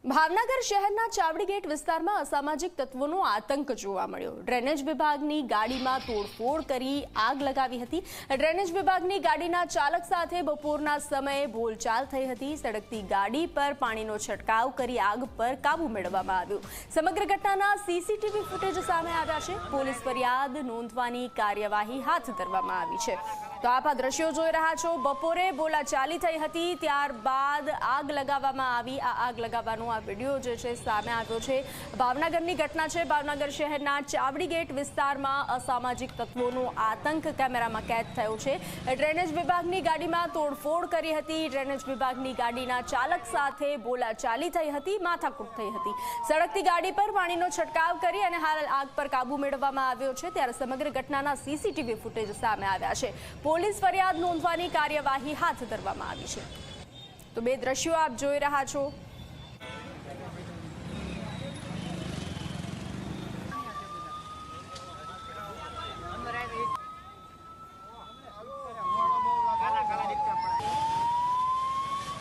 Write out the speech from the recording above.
ભાવનગર શહેરના ચાવડી ગેટ વિસ્તારમાં અસામાજિક તત્વોનો આતંક જોવા મળ્યો। ડ્રેનેજ વિભાગની ગાડીમાં તોડફોડ કરી આગ લગાવી હતી। ડ્રેનેજ વિભાગની ગાડીના ચાલક સાથે બપોરના સમયે બોલચાલ થઈ હતી। સળગતી ગાડી પર પાણીનો છંટકાવ કરી આગ પર કાબુ મેળવવામાં આવ્યો। સમગ્ર ઘટનાના સીસીટીવી ફૂટેજ સામે આવ્યા છે। પોલીસ ફરિયાદ નોંધવાની કાર્યવાહી હાથ ધરવામાં આવી છે। તો આપ આ દ્રશ્યો જોઈ રહ્યા છો। બપોરે બોલાચાલી થઈ હતી, ત્યારબાદ આગ લગાવવામાં આવી। આ આગ લગાવવાનો वीडियो जो है सामे आव्यो छे। भावनगरनी घटना है। भावनगर शहरना चावड़ी गेट विस्तारमां असामाजिक तत्वोनो आतंक कैमेरामां कैद थयो छे। ड्रेनेज विभागनी गाडीमां तोड़फोड़ करी हती। ड्रेनेज विभागनी गाडीना चालक साथे बोलाचाली थई हती, माथाकूट थई हती। सड़कती गाडी पर पाणीनो छंटकाव करी अने हाल आग पर काबू मेळववामां आव्यो छे। त्यारे समग्र घटनाना सीसीटीवी फूटेज सामे आव्या छे। पोलीस फरियाद नोंधवानी कार्यवाही हाथ धरवामां आवी छे। तो बे दृश्यो आप जोई रह्या छो।